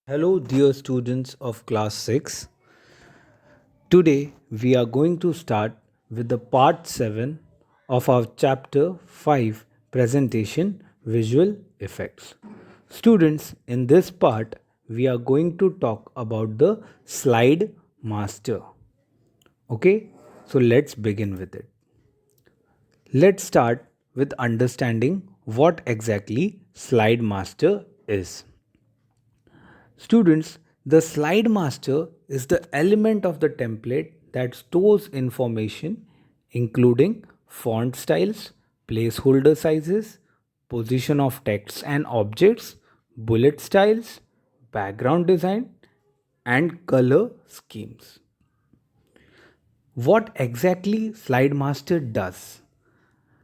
Hello, dear students of class 6. Today we are going to start with the part 7 of our chapter 5 presentation visual effects. Students, in this part we are going to talk about the slide master. Okay, so let's begin with it. Let's start with understanding what exactly slide master is. Students, the slide master is the element of the template that stores information including font styles, placeholder sizes, position of texts and objects, bullet styles, background design, and color schemes. What exactly Slide Master does?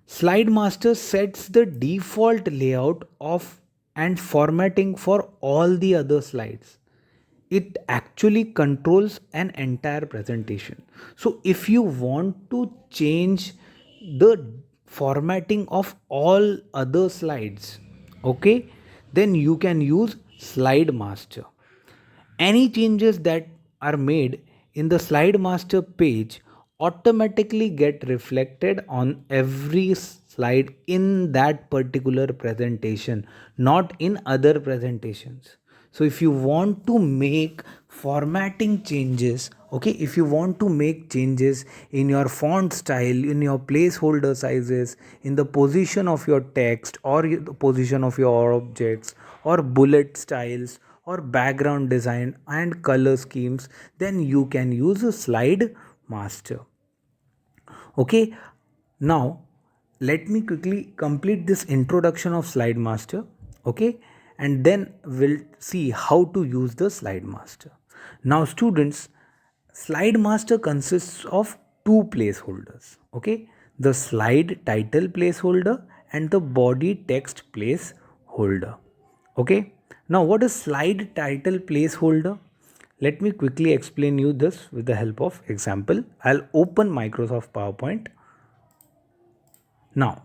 Slide Master sets the default layout of and formatting for all the other slides. It actually controls an entire presentation. So if you want to change the formatting of all other slides, okay, then you can use Slide Master. Any changes that are made in the slide master page automatically get reflected on every slide in that particular presentation, not in other presentations. So if you want to make formatting changes, okay, if you want to make changes in your font style, in your placeholder sizes, in the position of your text or the position of your objects or bullet styles or background design and color schemes, then you can use a slide master. Okay, now let me quickly complete this introduction of slide master. Okay, and then we'll see how to use the slide master. Now students, slide master consists of two placeholders. Okay, the slide title placeholder and the body text placeholder. Okay, now what is slide title placeholder? Let me quickly explain you this with the help of example. I'll open Microsoft PowerPoint. Now,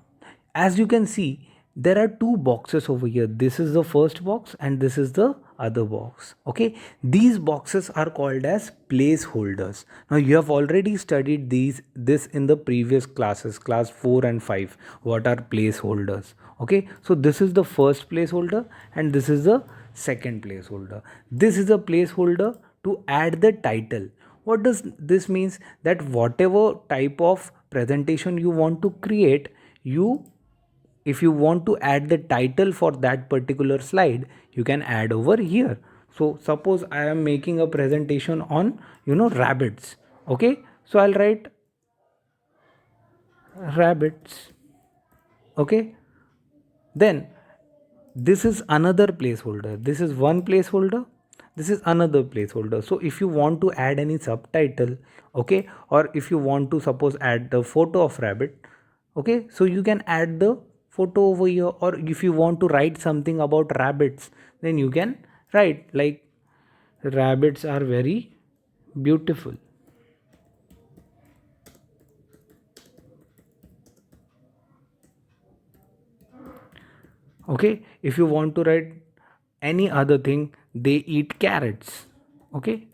as you can see, there are two boxes over here. This is the first box and this is the other box. Okay, these boxes are called as placeholders. Now you have already studied this in the previous classes, class 4 and 5. What are placeholders? Okay, so this is the first placeholder and this is the second placeholder. This is a placeholder to add the title. What does this means? That whatever type of presentation you want to create, you if you want to add the title for that particular slide, you can add over here. So suppose I am making a presentation on rabbits. Okay, so I'll write rabbits. Okay, then this is another placeholder. This is one placeholder, this is another placeholder. So if you want to add any subtitle, okay, or if you want to suppose add the photo of rabbit, okay, so you can add the photo over here. Or if you want to write something about rabbits, then you can write like rabbits are very beautiful. Okay, if you want to write any other thing, they eat carrots. Okay,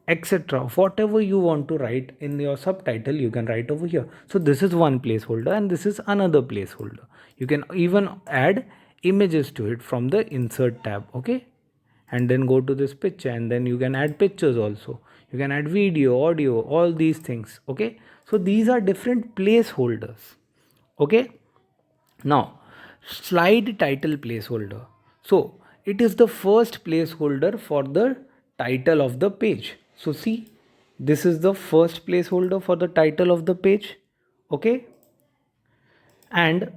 etc. Whatever you want to write in your subtitle, you can write over here. So this is one placeholder and this is another placeholder. You can even add images to it from the insert tab. Okay, and then go to this picture and then you can add pictures also. You can add video, audio, all these things. Okay, so these are different placeholders. Okay, now, slide title placeholder. So, it is the first placeholder for the title of the page. So, see, this is the first placeholder for the title of the page. Okay, and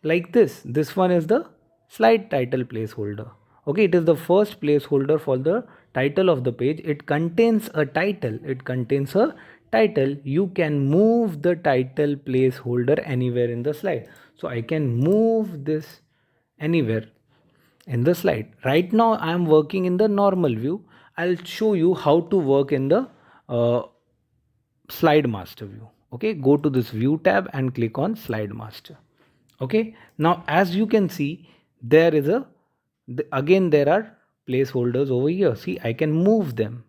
like this one is the slide title placeholder. Okay, it is the first placeholder for the title of the page. It contains a title. You can move the title placeholder anywhere in the slide. So I can move this anywhere in the slide. Right now I am working in the normal view. I'll show you how to work in the uh, slide master view. Okay, go to this view tab and click on slide master. Okay, now as you can see, there is a Again there are placeholders over here. See, I can move them.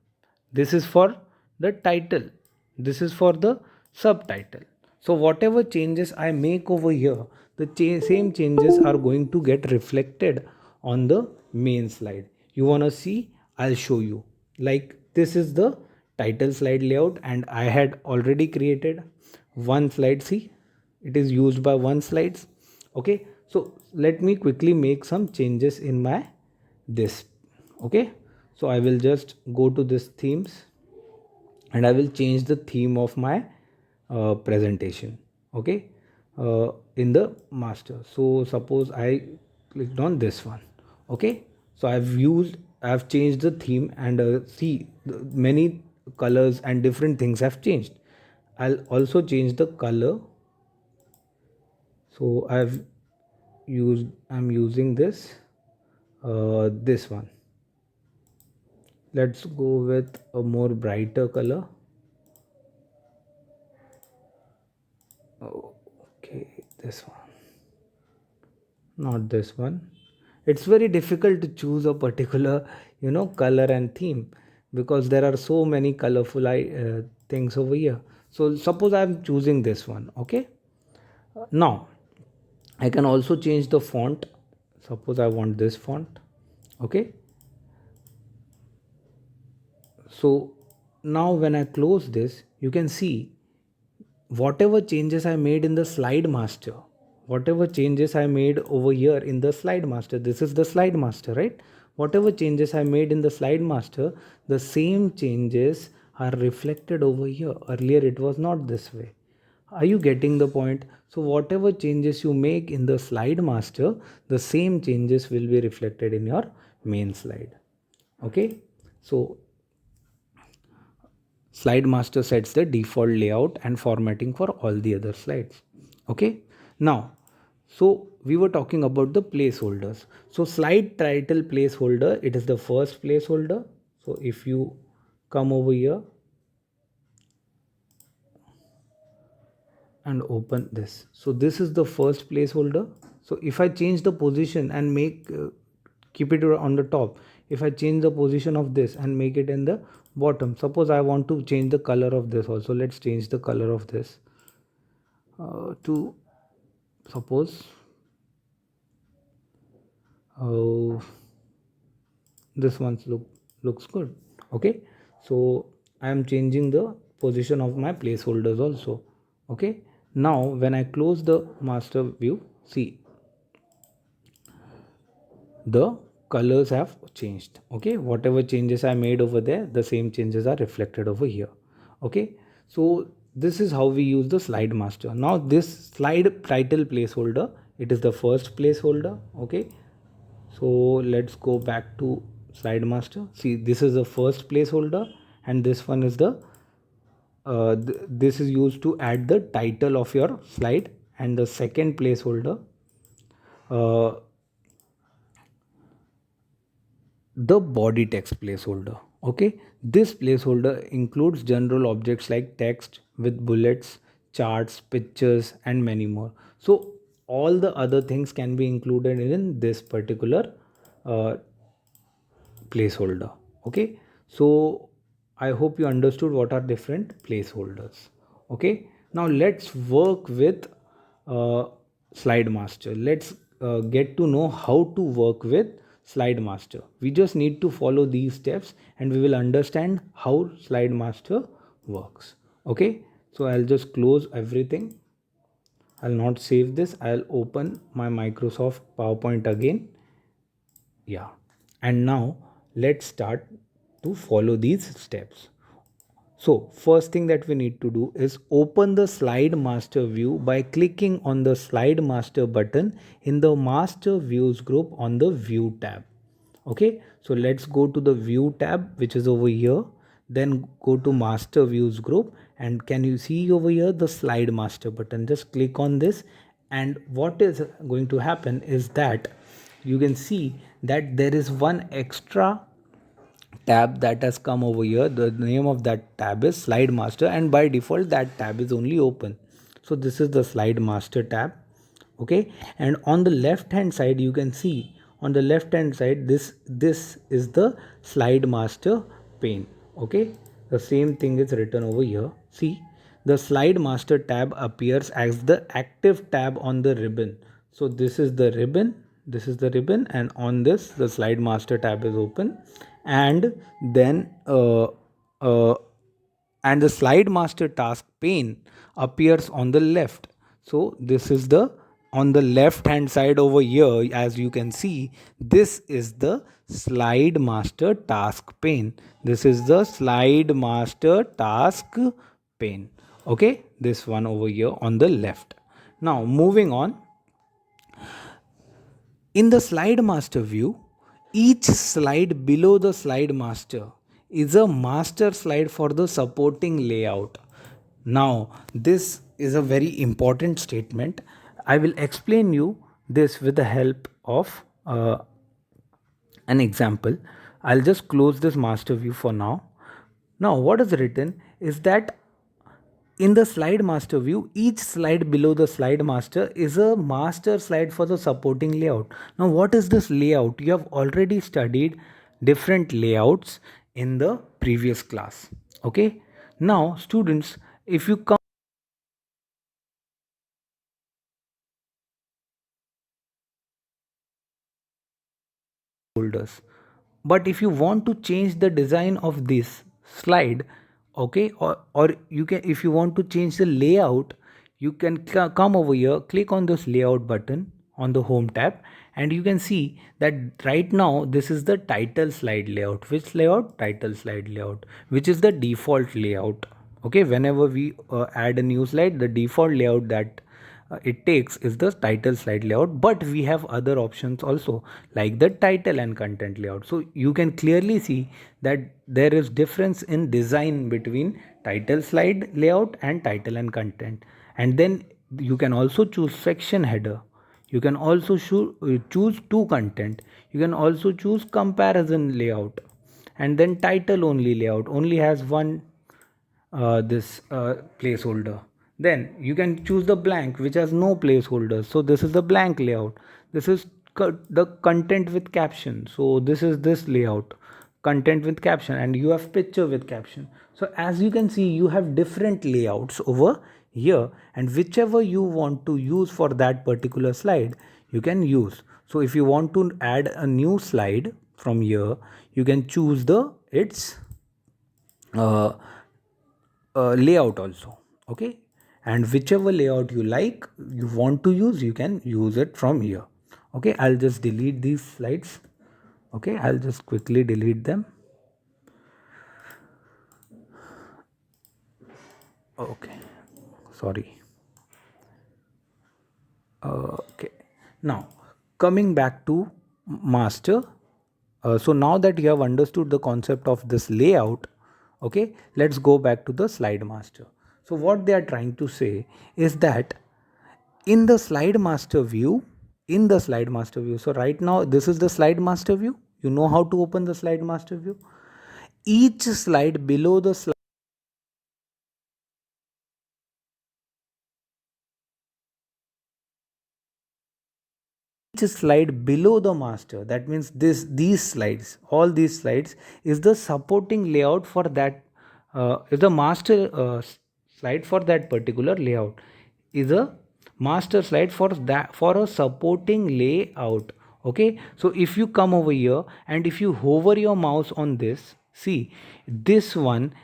This is for the title, this is for the subtitle. So whatever changes I make over here, the same changes are going to get reflected on the main slide. You want to see, I'll show you. Like, this is the title slide layout, and I had already created one slide. See, it is used by one slides. Okay, so let me quickly make some changes in my this. Okay, so I will just go to this themes, and I will change the theme of my presentation. Okay, in the master. So suppose I clicked on this one. Okay, so I've changed the theme, and see, many colors and different things have changed. I'll also change the color. So I'm using this one. Let's go with a more brighter color. Okay, this one, not this one. It's very difficult to choose a particular, color and theme, because there are so many colorful things over here. So suppose I'm choosing this one. Okay, now I can also change the font. Suppose I want this font. Okay, so now when I close this, you can see whatever changes I made in the slide master, whatever changes I made over here in the slide master, this is the slide master, right? Whatever changes I made in the slide master, the same changes are reflected over here. Earlier it was not this way. Are you getting the point? So whatever changes you make in the slide master, the same changes will be reflected in your main slide. Okay, so slide master sets the default layout and formatting for all the other slides. Okay, now, so we were talking about the placeholders. So slide title placeholder, it is the first placeholder. So if you come over here and open this, so this is the first placeholder. So if I change the position and keep it on the top, if I change the position of this and make it in the bottom, suppose I want to change the color of this also. Let's change the color of this to, suppose, this one looks good. Okay, so I am changing the position of my placeholders also. Okay, now when I close the master view, see, the colors have changed. Okay, whatever changes I made over there, the same changes are reflected over here. Okay, so this is how we use the slide master. Now this slide title placeholder, it is the first placeholder. Okay, so let's go back to slide master. See, this is the first placeholder, and this one is the this is used to add the title of your slide. And the second placeholder, uh, the body text placeholder. Okay, this placeholder includes general objects like text with bullets, charts, pictures, and many more. So all the other things can be included in this particular uh, placeholder. Okay, so I hope you understood what are different placeholders. Okay, now let's work with uh, slide master. Let's get to know how to work with slide master. We just need to follow these steps, and we will understand how slide master works. Okay, so I'll just close everything. I'll not save this. I'll open my Microsoft PowerPoint again. Yeah, and now let's start to follow these steps. So first thing that we need to do is open the slide master view by clicking on the slide master button in the master views group on the view tab. Okay, so let's go to the view tab, which is over here. Then go to master views group, and can you see over here the slide master button? Just click on this, and what is going to happen is that you can see that there is one extra tab that has come over here. The name of that tab is slide master, and by default that tab is only open. So this is the slide master tab. Okay, and on the left hand side you can see on the left hand side, this is the slide master pane. Okay, the same thing is written over here. See, the slide master tab appears as the active tab on the ribbon. So this is the ribbon, this is the ribbon, and on this the slide master tab is open, and then uh, and the slide master task pane appears on the left. So this is the on the left hand side over here, as you can see, this is the slide master task pane. This is the slide master task pane. Okay, this one over here on the left. Now moving on, in the slide master view, each slide below the slide master is a master slide for the supporting layout. Now, this is a very important statement. I will explain you this with the help of an example. I'll just close this master view for now. Now, what is written is that in the slide master view, each slide below the slide master is a master slide for the supporting layout. Now, what is this layout? You have already studied different layouts in the previous class. Okay. Now, students, if you come folders, but if you want to change the design of this slide, okay, or you can, if you want to change the layout, you can come over here, click on this layout button on the home tab, and you can see that right now this is the title slide layout. Which layout? Title slide layout, which is the default layout. Okay, whenever we add a new slide, the default layout that it takes is the title slide layout, but we have other options also, like the title and content layout. So you can clearly see that there is difference in design between title slide layout and title and content. And then you can also choose section header, you can also choose to content, you can also choose comparison layout, and then title only layout only has one this placeholder. Then you can choose the blank, which has no placeholders. So this is the blank layout. This is the content with caption. So this is this layout, content with caption, and you have picture with caption. So as you can see, you have different layouts over here, and whichever you want to use for that particular slide, you can use. So if you want to add a new slide from here, you can choose the its uh, layout also. Okay, and whichever layout you like, you want to use, you can use it from here. Okay, I'll just delete these slides. Okay, I'll just quickly delete them. Okay, sorry. Okay, now coming back to master. So now that you have understood the concept of this layout, okay, let's go back to the slide master. So what they are trying to say is that in the slide master view, so right now this is the slide master view. You know how to open the slide master view. Each slide below the slide, each slide below the master, that means these slides, all these slides is the supporting layout for that, is the master slide for that particular layout, is a master slide for that, for a supporting layout. Okay, so if you come over here and if you hover your mouse on this, see this one,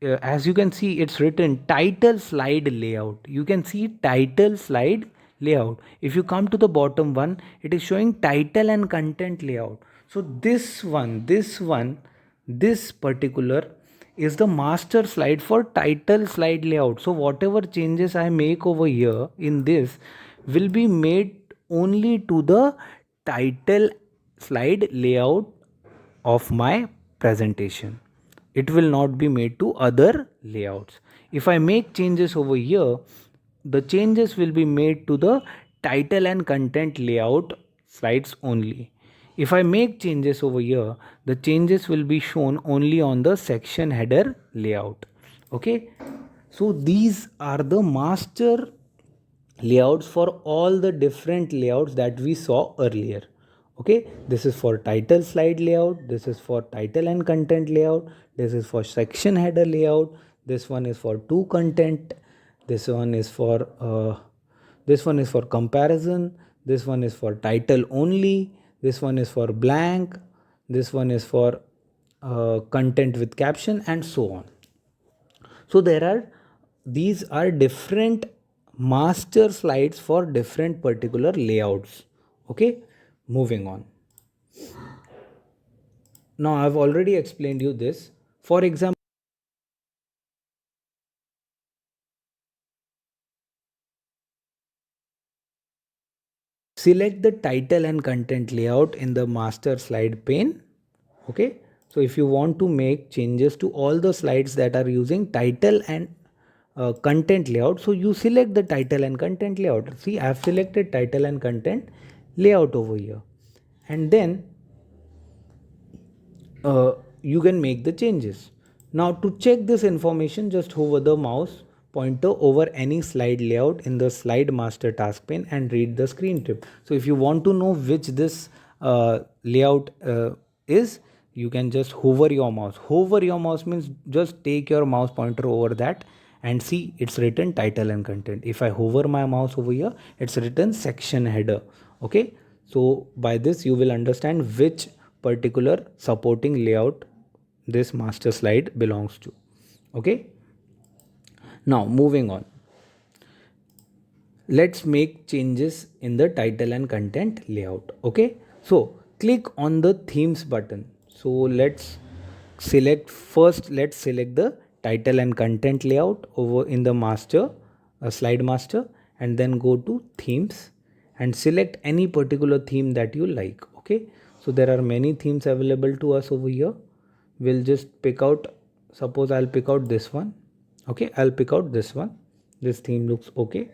as you can see, it's written title slide layout. You can see title slide layout. If you come to the bottom one, it is showing title and content layout. So this particular is the master slide for title slide layout. So whatever changes I make over here in this will be made only to the title slide layout of my presentation. It will not be made to other layouts. If I make changes over here, the changes will be made to the title and content layout slides only. If I make changes over here, the changes will be shown only on the section header layout. Okay, so these are the master layouts for all the different layouts that we saw earlier. Okay, this is for title slide layout, this is for title and content layout, this is for section header layout, this one is for to content, this one is for comparison, this one is for title only, this one is for blank, this one is for content with caption, and so on. So there are, these are different master slides for different particular layouts. Okay, moving on. Now I've already explained you this. For example, select the title and content layout in the master slide pane. Okay, so if you want to make changes to all the slides that are using title and content layout, so you select the title and content layout. See, I have selected title and content layout over here, and then you can make the changes. Now to check this information, just hover the mouse pointer over any slide layout in the slide master task pane and read the screen tip. So if you want to know which this layout is, you can just hover your mouse. Hover your mouse means just take your mouse pointer over that and see, it's written title and content. If I hover my mouse over here, it's written section header. Okay, so by this you will understand which particular supporting layout this master slide belongs to. Okay, now moving on, let's make changes in the title and content layout. Okay, so click on the themes button. So let's select the title and content layout over in the master slide master, and then go to themes and select any particular theme that you like. Okay, so there are many themes available to us over here. We'll just pick out, suppose I'll pick out this one. Okay, I'll pick out this one. This theme looks okay.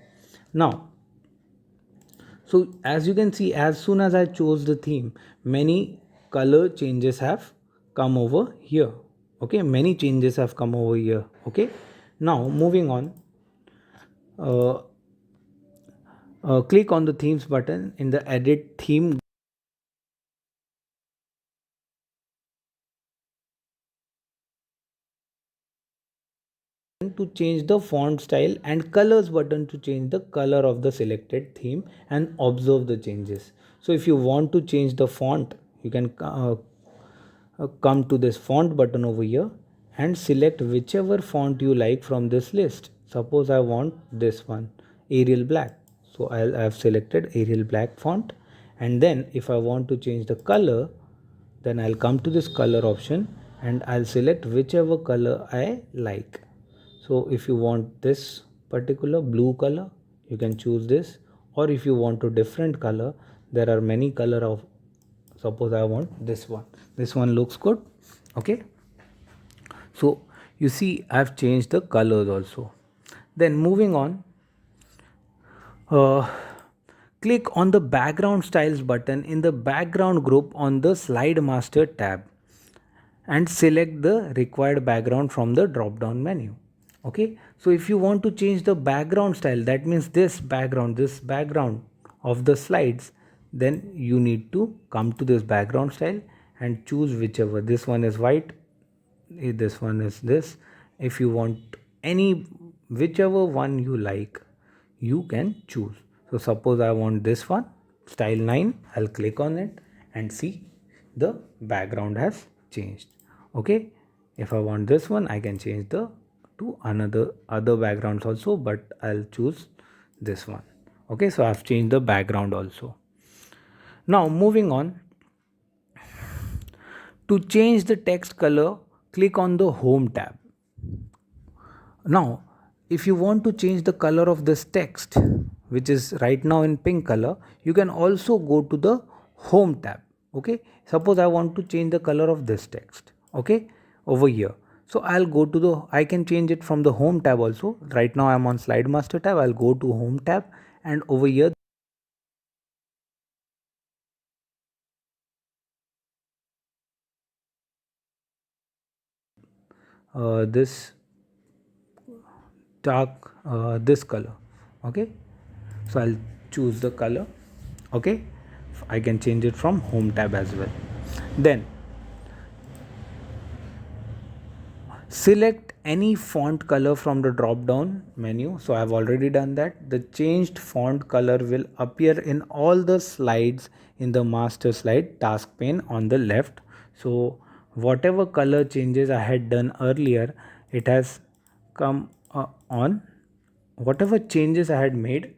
Now, so as you can see, as soon as I chose the theme, many color changes have come over here. Okay, many changes have come over here. Okay, now moving on, uh, click on the themes button in the edit theme to change the font style, and colors button to change the color of the selected theme, and observe the changes. So if you want to change the font, you can come to this font button over here and select whichever font you like from this list. Suppose I want this one, Arial Black. So I have selected Arial Black font, and then if I want to change the color, then I'll come to this color option and I'll select whichever color I like. So if you want this particular blue color, you can choose this, or if you want a different color, there are many color of, suppose I want this one, this one looks good. Okay, so you see I've changed the colors also. Then moving on, uh, click on the background styles button in the background group on the slide master tab and select the required background from the drop down menu. Okay, so if you want to change the background style, that means this background of the slides, then you need to come to this background style and choose whichever. This one is white, this one is this. If you want any, whichever one you like, you can choose. So suppose I want this one, style 9, I'll click on it and see the background has changed. Okay, if I want this one, I can change the to another other backgrounds also, but I'll choose this one. Okay, so I've changed the background also. Now moving on, to change the text color, click on the home tab. Now, if you want to change the color of this text, which is right now in pink color, you can also go to the home tab. Okay, suppose I want to change the color of this text. Okay, over here. So I'll go to the, I can change it from the home tab also. Right now I'm on slide master tab. I'll go to home tab, and over here this dark this color. Okay, So I'll choose the color. Okay, I can change it from home tab as well. Then select any font color from the drop down menu. So I've already done that. The changed font color will appear in all the slides in the master slide task pane on the left. So whatever color changes I had done earlier, it has come on. Whatever changes I had made,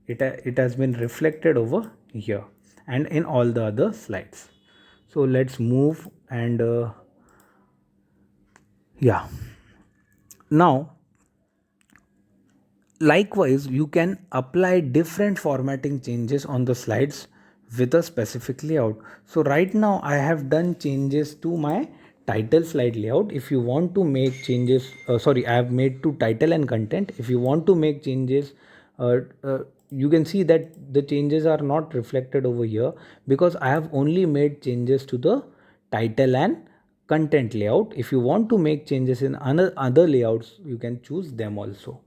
it has been reflected over here and in all the other slides. So let's move and yeah. Now, likewise, you can apply different formatting changes on the slides with a specific layout. So right now I have done changes to my title slide layout. If you want to make changes, I have made to title and content. If you want to make changes, uh, uh, you can see that the changes are not reflected over here because I have only made changes to the title and content layout. If you want to make changes in other layouts, you can choose them also.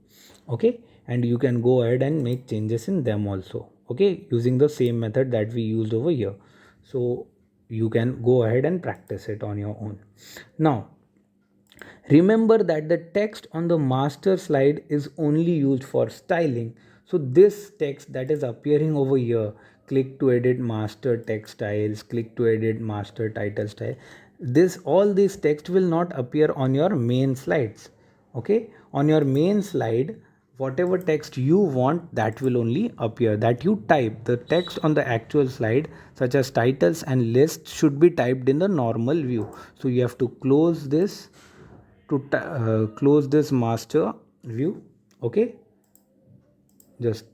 Okay, and you can go ahead and make changes in them also, okay, using the same method that we used over here. So you can go ahead and practice it on your own. Now remember that the text on the master slide is only used for styling. So this text that is appearing over here, click to edit master text styles, click to edit master title style, this all this text will not appear on your main slides. Okay, on your main slide, whatever text you want, that will only appear, that you type. The text on the actual slide such as titles and lists should be typed in the normal view. So you have to close this to close this master view. Okay, just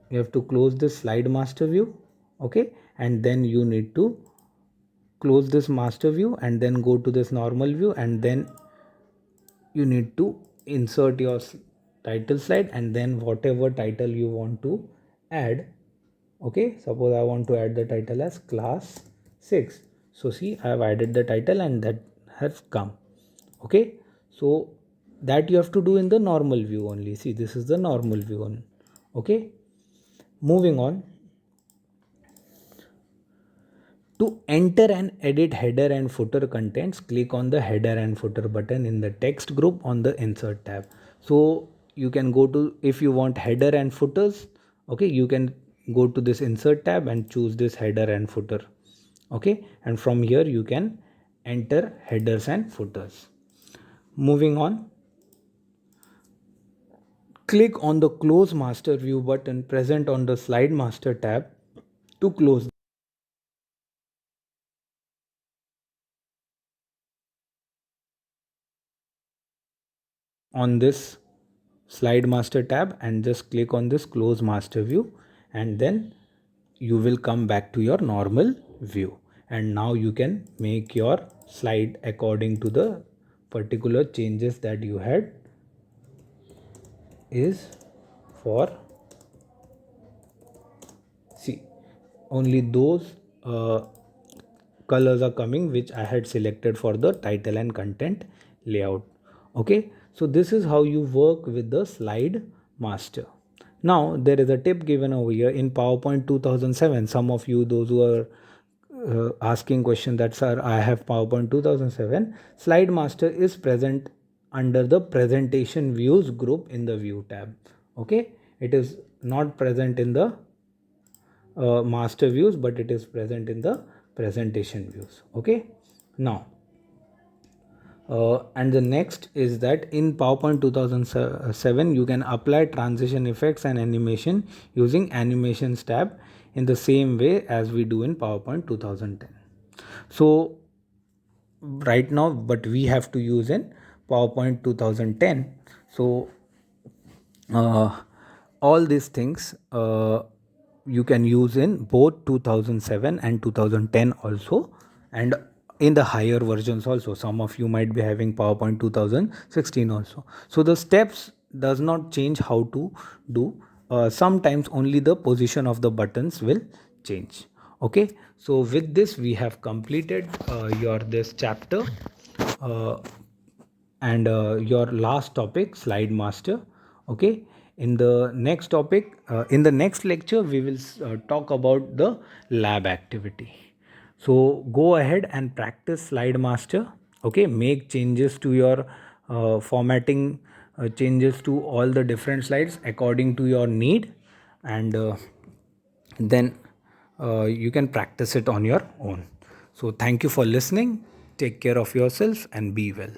you have to close this slide master view. Okay, and then you need to close this master view and then go to this normal view, and then you need to insert your title slide and then whatever title you want to add. Okay, suppose I want to add the title as class 6. So see, I have added the title and that has come. Okay, so that you have to do in the normal view only. See, this is the normal view on. Okay, moving on. To enter and edit header and footer contents, click on the header and footer button in the text group on the insert tab. So you can go to, if you want header and footers, okay, you can go to this insert tab and choose this header and footer. Okay, and from here you can enter headers and footers. Moving on, click on the close master view button present on the slide master tab to close on this slide master tab and just click on this close master view, and then you will come back to your normal view. And now you can make your slide according to the particular changes that you had is for, see, only those colors are coming which I had selected for the title and content layout. Okay, so this is how you work with the slide master. Now there is a tip given over here in PowerPoint 2007. Some of you, those who are asking question that sir, I have PowerPoint 2007, slide master is present under the presentation views group in the view tab. Okay, it is not present in the master views, but it is present in the presentation views. Okay, now and the next is that in PowerPoint 2007 you can apply transition effects and animation using animations tab in the same way as we do in PowerPoint 2010. So right now, but we have to use in PowerPoint 2010. So uh, all these things you can use in both 2007 and 2010 also, and in the higher versions also. Some of you might be having PowerPoint 2016 also. So the steps does not change how to do. Sometimes only the position of the buttons will change. Okay, so with this we have completed your this chapter uh, and your last topic, slide master. Okay, In the next topic, in the next lecture, we will talk about the lab activity. So go ahead and practice Slide Master. Okay, make changes to your formatting, changes to all the different slides according to your need, and then you can practice it on your own. So thank you for listening. Take care of yourself and be well.